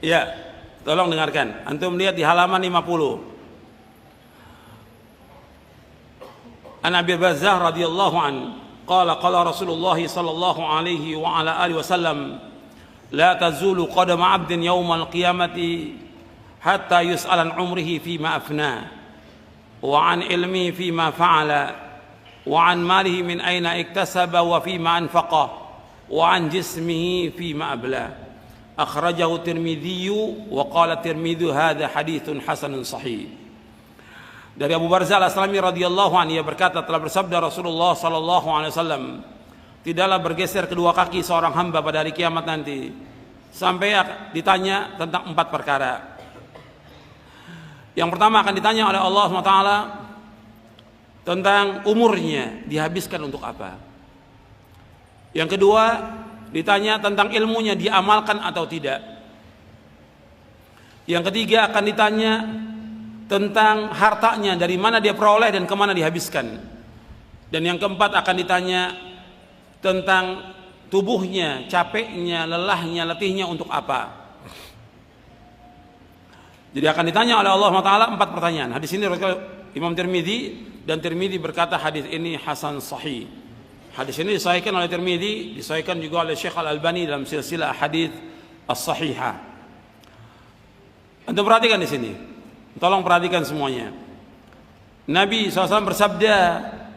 Ya, tolong dengarkan. Antum lihat di halaman 50. An Abi Bazzah radhiyallahu an qala Rasulullah sallallahu alaihi wa ala alihi wasallam la tazulu qadama 'abdin yaumal qiyamati hatta yus'ala an umrihi fima afna wa an ilmihi fima fa'ala wa an malihi min aina iktasaba wa fima anfaqa wa an jismihi fima abla. Akhrajahu Tirmidzi wa qala Tirmidzi hadza haditsun hasanun sahih. Dari Abu Barzah Al-Aslami radhiyallahu anhu, ia berkata, telah bersabda Rasulullah sallallahu alaihi wasallam, tidaklah bergeser kedua kaki seorang hamba pada hari kiamat nanti sampai ditanya tentang 4 perkara. Yang pertama akan ditanya oleh Allah SWT tentang umurnya, dihabiskan untuk apa. Yang kedua ditanya tentang ilmunya, diamalkan atau tidak. Yang ketiga akan ditanya tentang hartanya, dari mana dia peroleh dan kemana dihabiskan. Dan yang keempat akan ditanya tentang tubuhnya, capeknya, lelahnya, letihnya untuk apa. Jadi akan ditanya oleh Allah SWT 4 pertanyaan. Hadis ini Imam Tirmidzi, dan Tirmidzi berkata hadis ini hasan sahih. Hadis ini disahihkan oleh Tirmidzi, disahihkan juga oleh Syekh Al-Albani dalam silsilah hadis as-sahihah. Anda perhatikan di sini. Tolong perhatikan semuanya. Nabi SAW bersabda,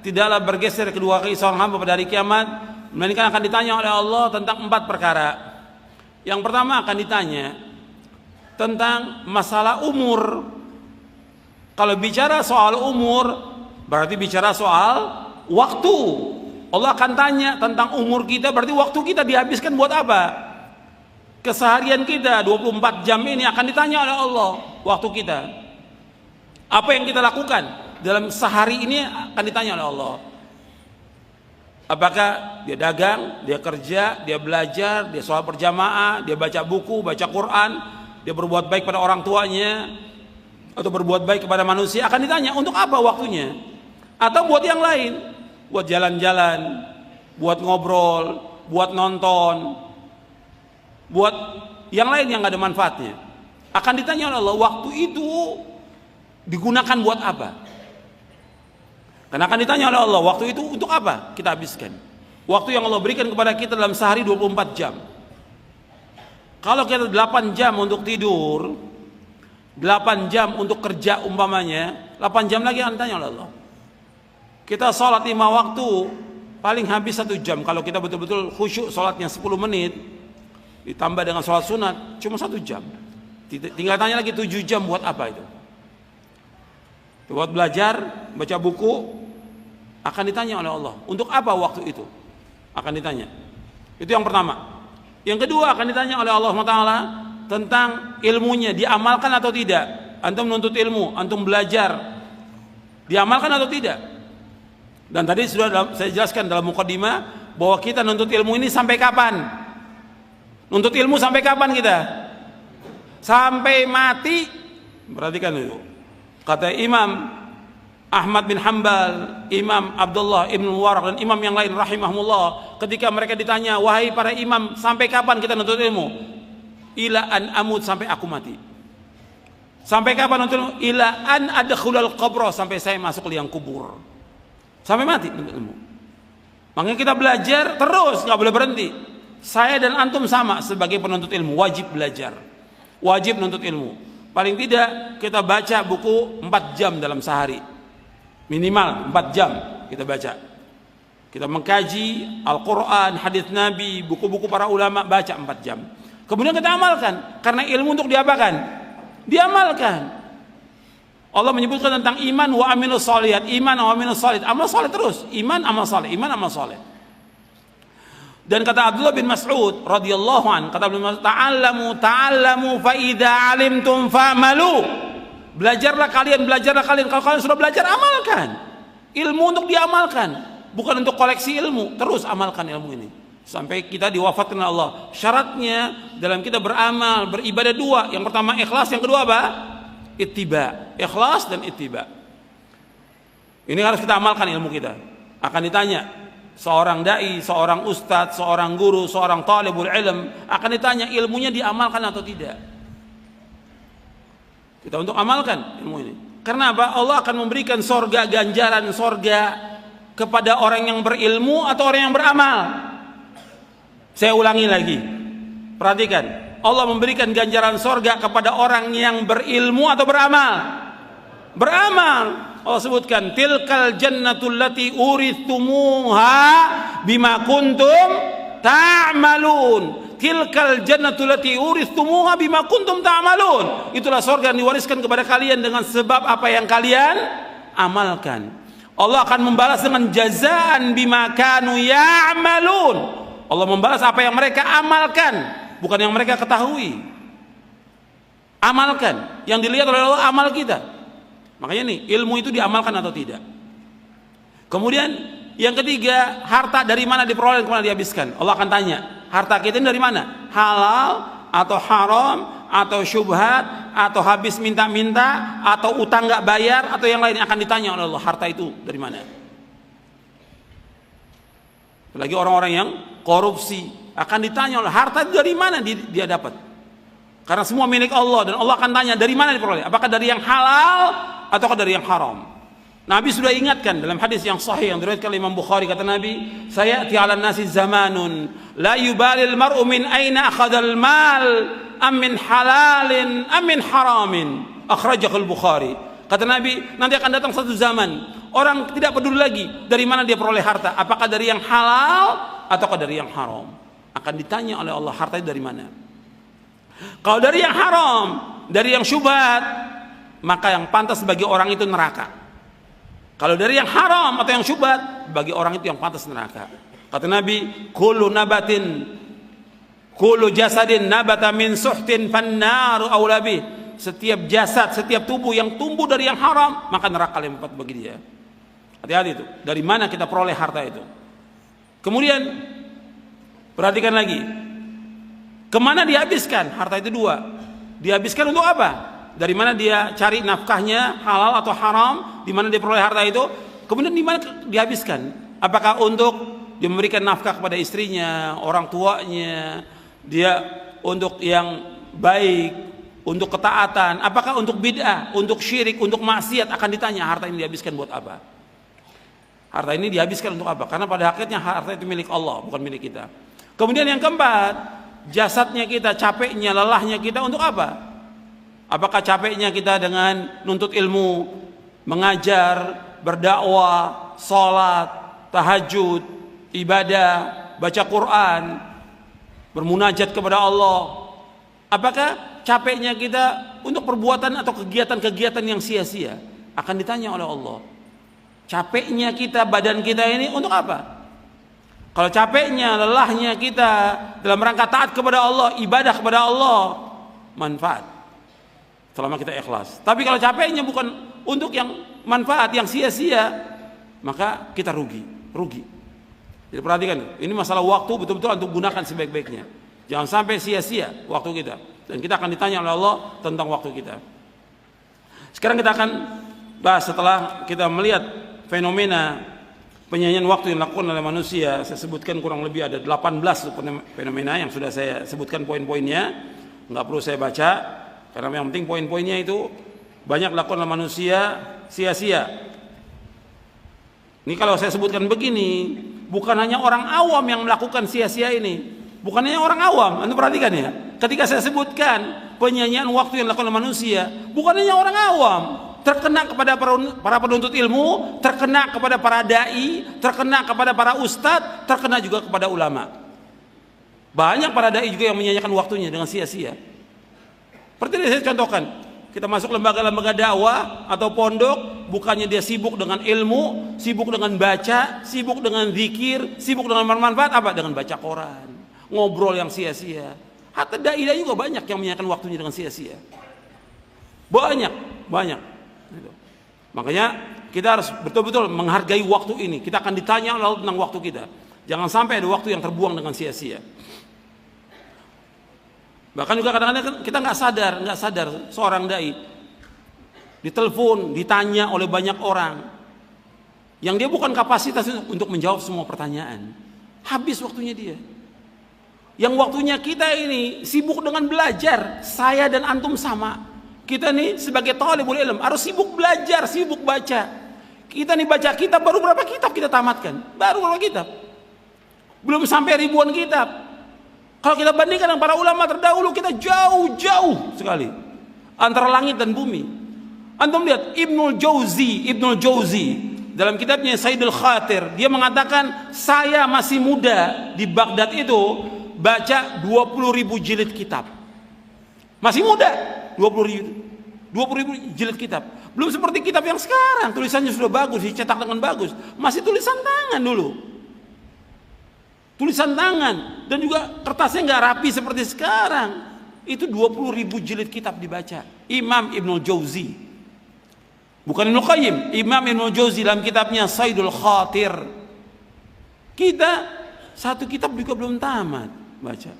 tidaklah bergeser kedua kaki seorang hamba pada hari kiamat, melainkan akan ditanya oleh Allah tentang 4 perkara. Yang pertama akan ditanya tentang masalah umur. Kalau bicara soal umur, berarti bicara soal waktu. Allah akan tanya tentang umur kita, berarti waktu kita dihabiskan buat apa? Keseharian kita 24 jam ini akan ditanya oleh Allah waktu kita. Apa yang kita lakukan dalam sehari ini akan ditanya oleh Allah. Apakah dia dagang, dia kerja, dia belajar, dia sholat berjamaah, dia baca buku, baca Quran, dia berbuat baik pada orang tuanya, atau berbuat baik kepada manusia, akan ditanya untuk apa waktunya. Atau buat yang lain, buat jalan-jalan, buat ngobrol, buat nonton, buat yang lain yang gak ada manfaatnya. Akan ditanya oleh Allah, waktu itu digunakan buat apa? Karena akan ditanya oleh Allah, waktu itu untuk apa kita habiskan? Waktu yang Allah berikan kepada kita dalam sehari 24 jam. Kalau kita 8 jam untuk tidur, 8 jam untuk kerja umpamanya, 8 jam lagi akan ditanya oleh Allah. Kita sholat 5 waktu, paling habis 1 jam. Kalau kita betul-betul khusyuk sholatnya 10 menit, ditambah dengan sholat sunat, cuma 1 jam. Tinggal tanya lagi 7 jam buat apa itu? Buat belajar, baca buku, akan ditanya oleh Allah. Untuk apa waktu itu? Akan ditanya. Itu yang pertama. Yang kedua akan ditanya oleh Allah SWT tentang ilmunya, diamalkan atau tidak. Antum menuntut ilmu, antum belajar, diamalkan atau tidak. Dan tadi sudah saya jelaskan dalam muqaddimah bahwa kita nuntut ilmu ini sampai kapan? Nuntut ilmu sampai kapan kita? Sampai mati. Perhatikan itu. Kata Imam Ahmad bin Hanbal, Imam Abdullah ibn Mubarak, dan imam yang lain rahimahumullah, ketika mereka ditanya, wahai para imam, sampai kapan kita nuntut ilmu? Ila an amut, sampai aku mati. Sampai kapan nuntut ilmu? Ila an adkhulal qabra, sampai saya masuk liang kubur. Sampai mati nuntut ilmu. Makanya kita belajar terus, nggak boleh berhenti. Saya dan antum sama sebagai penuntut ilmu, wajib belajar, wajib menuntut ilmu. Paling tidak kita baca buku 4 jam dalam sehari, minimal 4 jam kita baca. Kita mengkaji Al-Quran, hadis Nabi, buku-buku para ulama, baca 4 jam. Kemudian kita amalkan, karena ilmu untuk diapakan? Diamalkan. Allah menyebutkan tentang iman wa amilus shalihat, iman wa amilus shalihat, amal saleh terus, iman amal saleh, iman amal saleh. Dan kata Abdullah bin Mas'ud radhiyallahu an, kata Abdullah bin Mas'ud, ta'allamu fa idza 'alimtum fa'malu. Belajarlah kalian, kalau kalian sudah belajar, amalkan. Ilmu untuk diamalkan, bukan untuk koleksi ilmu. Terus amalkan ilmu ini sampai kita diwafatkan oleh Allah. Syaratnya dalam kita beramal, beribadah 2. Yang pertama ikhlas, yang kedua apa? Ittiba. Ikhlas dan ittiba. Ini harus kita amalkan ilmu kita. Akan ditanya seorang dai, seorang ustadz, seorang guru, seorang talibul ilm, akan ditanya ilmunya diamalkan atau tidak. Kita untuk amalkan ilmu ini. Karena apa? Allah akan memberikan sorga, ganjaran sorga kepada orang yang berilmu atau orang yang beramal. Saya ulangi lagi, perhatikan, Allah memberikan ganjaran sorga kepada orang yang berilmu atau beramal. Beramal. Allah sebutkan, tilkal jannatul lati urithumuha bima kuntum ta'malun. Tilkal jannatul lati urithumuha bima kuntum ta'malun. Itulah surga yang diwariskan kepada kalian dengan sebab apa yang kalian amalkan. Allah akan membalas dengan jazaan bima kanu ya'malun. Allah membalas apa yang mereka amalkan, bukan yang mereka ketahui. Amalkan. Yang dilihat oleh Allah amal kita. Makanya nih, ilmu itu diamalkan atau tidak. Kemudian yang ketiga, harta dari mana diperoleh dan kemana dihabiskan. Allah akan tanya, harta kita ini dari mana? Halal atau haram atau syubhat atau habis minta-minta atau utang nggak bayar atau yang lain, akan ditanya oleh Allah, harta itu dari mana? Lagi orang-orang yang korupsi akan ditanya oleh harta itu dari mana dia dapat? Karena semua milik Allah dan Allah akan tanya dari mana diperoleh? Apakah dari yang halal ataukah dari yang haram? Nabi sudah ingatkan dalam hadis yang sahih yang diriwayatkan oleh Imam Bukhari, kata Nabi, sayati 'alan nasi zamanun la yubalil mar'u min aina akhadhal mal am min halalin am min haramin, akhrajahu al-Bukhari. Kata Nabi, nanti akan datang satu zaman orang tidak peduli lagi dari mana dia peroleh harta, apakah dari yang halal ataukah dari yang haram. Akan ditanya oleh Allah, harta itu dari mana? Kalau dari yang haram, dari yang syubhat, maka yang pantas bagi orang itu neraka. Kalau dari yang haram atau yang syubhat, bagi orang itu yang pantas neraka. Kata Nabi, kullu jasadin nabata min suhtin fannaru aula bih. Setiap jasad, setiap tubuh yang tumbuh dari yang haram, maka neraka lebih tepat bagi dia. Hati-hati itu. Dari mana kita peroleh harta itu? Kemudian perhatikan lagi, kemana dihabiskan harta itu? Dua, dihabiskan untuk apa? Dari mana dia cari nafkahnya, halal atau haram, di mana dia peroleh harta itu, kemudian di mana dihabiskan? Apakah untuk dia memberikan nafkah kepada istrinya, orang tuanya, dia untuk yang baik, untuk ketaatan, apakah untuk bid'ah, untuk syirik, untuk maksiat, akan ditanya harta ini dihabiskan buat apa? Harta ini dihabiskan untuk apa? Karena pada hakikatnya harta itu milik Allah, bukan milik kita. Kemudian yang keempat, jasadnya kita, capeknya, lelahnya kita untuk apa? Apakah capeknya kita dengan nuntut ilmu, mengajar, berdakwah, sholat, tahajud, ibadah, baca Quran, bermunajat kepada Allah? Apakah capeknya kita untuk perbuatan atau kegiatan-kegiatan yang sia-sia? Akan ditanya oleh Allah. Capeknya kita, badan kita ini untuk apa? Kalau capeknya, lelahnya kita dalam rangka taat kepada Allah, ibadah kepada Allah, manfaat selama kita ikhlas. Tapi kalau capeknya bukan untuk yang manfaat, yang sia-sia, maka kita rugi. Jadi perhatikan, ini masalah waktu betul-betul untuk gunakan sebaik-baiknya. Jangan sampai sia-sia waktu kita. Dan kita akan ditanya oleh Allah tentang waktu kita. Sekarang kita akan bahas, setelah kita melihat fenomena penyanyian waktu yang dilakukan oleh manusia. Saya sebutkan kurang lebih ada 18 fenomena yang sudah saya sebutkan poin-poinnya. Nggak perlu saya baca, karena yang penting poin-poinnya itu banyak dilakukan oleh manusia sia-sia. Ini kalau saya sebutkan begini, bukan hanya orang awam yang melakukan sia-sia ini. Bukan hanya orang awam, Anda perhatikan ya. Ketika saya sebutkan penyanyian waktu yang dilakukan oleh manusia, bukan hanya orang awam, terkena kepada para penuntut ilmu, terkena kepada para dai, terkena kepada para ustadz, terkena juga kepada ulama. Banyak para dai juga yang menyanyikan waktunya dengan sia-sia. Seperti yang saya contohkan, kita masuk lembaga-lembaga dakwah atau pondok, bukannya dia sibuk dengan ilmu, sibuk dengan baca, sibuk dengan zikir, sibuk dengan bermanfaat, apa? Dengan baca koran, ngobrol yang sia-sia. Hatta dai-dai juga banyak yang menyanyikan waktunya dengan sia-sia. Banyak. Makanya kita harus betul-betul menghargai waktu ini. Kita akan ditanya tentang waktu kita. Jangan sampai ada waktu yang terbuang dengan sia-sia. Bahkan juga kadang-kadang kita nggak sadar seorang dai ditelepon, ditanya oleh banyak orang yang dia bukan kapasitas untuk menjawab semua pertanyaan. Habis waktunya dia. Yang waktunya kita ini sibuk dengan belajar. Saya dan antum sama. Kita nih sebagai talibul ilm harus sibuk belajar, sibuk baca. Kita nih baca kitab, baru berapa kitab kita tamatkan? Baru berapa kitab? Belum sampai ribuan kitab. Kalau kita bandingkan dengan para ulama terdahulu, kita jauh-jauh sekali antara langit dan bumi. Antum lihat Ibnul Jauzi dalam kitabnya Saidul Khatir, dia mengatakan saya masih muda di Baghdad itu baca 20.000 jilid kitab. Masih muda, 20.000 jilid kitab. Belum seperti kitab yang sekarang, tulisannya sudah bagus, dicetak dengan bagus. Masih tulisan tangan dulu. Tulisan tangan dan juga kertasnya nggak rapi seperti sekarang. Itu 20.000 jilid kitab dibaca. Imam Ibnul Jauzi, bukan Ibnu Qayyim, Imam Ibnul Jauzi dalam kitabnya Saidul Khatir. Kita satu kitab juga belum tamat baca.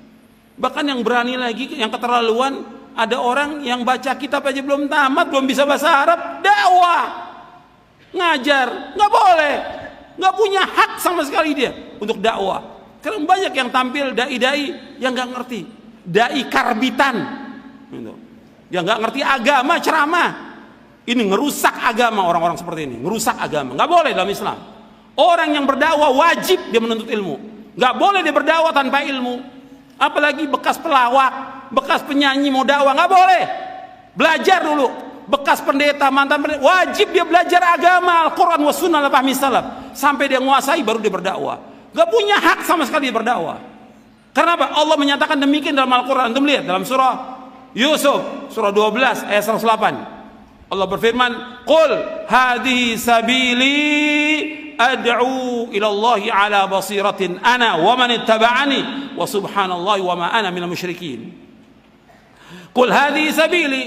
Bahkan yang berani lagi, yang keterlaluan, ada orang yang baca kitab aja belum tamat, belum bisa bahasa Arab, dakwah, ngajar, nggak boleh, nggak punya hak sama sekali dia untuk dakwah. Karena banyak yang tampil dai-dai yang nggak ngerti, dai karbitan, yang nggak ngerti agama, ceramah. Ini ngerusak agama, orang-orang seperti ini, ngerusak agama. Nggak boleh dalam Islam. Orang yang berdakwah wajib dia menuntut ilmu, nggak boleh dia berdakwah tanpa ilmu. Apalagi bekas pelawak, bekas penyanyi mau dakwah, nggak boleh. Belajar dulu. Bekas pendeta, mantan pendeta, wajib dia belajar agama, Al-Quran wa sunnah ala fahmi salaf, sampai dia menguasai baru dia berdakwah. Gak punya hak sama sekali dia berdakwah. Karena apa? Allah menyatakan demikian dalam Al-Quran. Antum lihat dalam surah Yusuf, surah 12 ayat 108. Allah berfirman, "Qul hadhihi sabili ad'u ila Allahi ala basiratin ana wa man ittaba'ani wa subhanallahi wa ma ana minal musyrikin." Qul hadhihi sabili,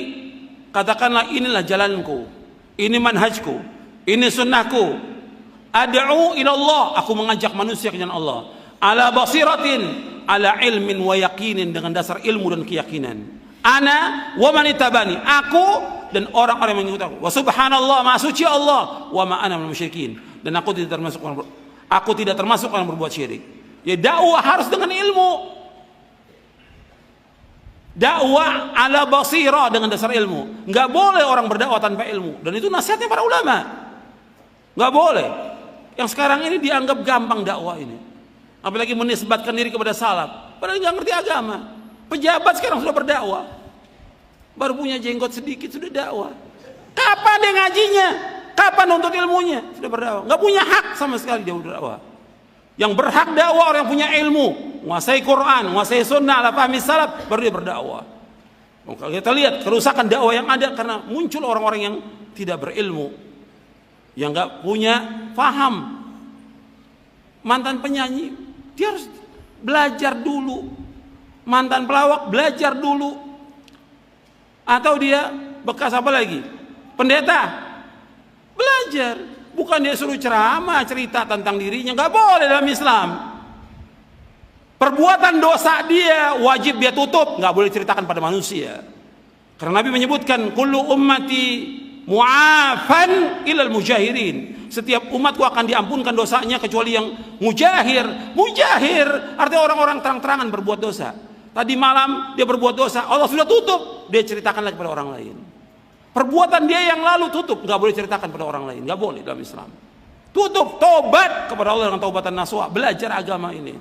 katakanlah inilah jalanku, ini manhajku, ini sunnahku. Ad'u ila Allah, aku mengajak manusia ke jalan Allah. Ala basiratin, ala ilmin wa yaqinin, dengan dasar ilmu dan keyakinan. Ana wa man ittaba'ani, aku dan orang-orang yang mengikuti aku. Wa subhanallah, maha suci Allah, wa ma ana minal musyrikin, dan aku tidak termasuk orang berbuat syirik. Ya, dakwah harus dengan ilmu. Dakwah ala basirah, dengan dasar ilmu. Enggak boleh orang berdakwah tanpa ilmu, dan itu nasihatnya para ulama. Enggak boleh. Yang sekarang ini dianggap gampang dakwah ini. Apalagi menisbatkan diri kepada salaf, padahal enggak ngerti agama. Pejabat sekarang sudah berdakwah. Baru punya jenggot sedikit sudah dakwah. Kapan dia ngajinya? Kapan nuntut ilmunya? Sudah berdakwah. Nggak punya hak sama sekali dia berdakwah. Yang berhak dakwah orang yang punya ilmu, menguasai Quran, menguasai sunnah, ala fahmi salaf, baru dia berdakwah. Kalau kita lihat kerusakan dakwah yang ada karena muncul orang-orang yang tidak berilmu, yang nggak punya faham. Mantan penyanyi, dia harus belajar dulu. Mantan pelawak, belajar dulu. Atau dia bekas apa lagi? Pendeta, belajar. Bukan dia suruh ceramah, cerita tentang dirinya. Nggak boleh dalam Islam. Perbuatan dosa dia wajib dia tutup, nggak boleh ceritakan pada manusia. Karena Nabi menyebutkan, kullu ummati mu'afan ilal mujahirin. Setiap umatku akan diampunkan dosanya kecuali yang mujahir. Mujahir artinya orang-orang terang-terangan berbuat dosa. Tadi malam dia berbuat dosa, Allah sudah tutup, dia ceritakan lagi pada orang lain. Perbuatan dia yang lalu tutup, nggak boleh ceritakan pada orang lain, nggak boleh dalam Islam. Tutup, tobat kepada Allah dengan taubatan nasuha, belajar agama ini.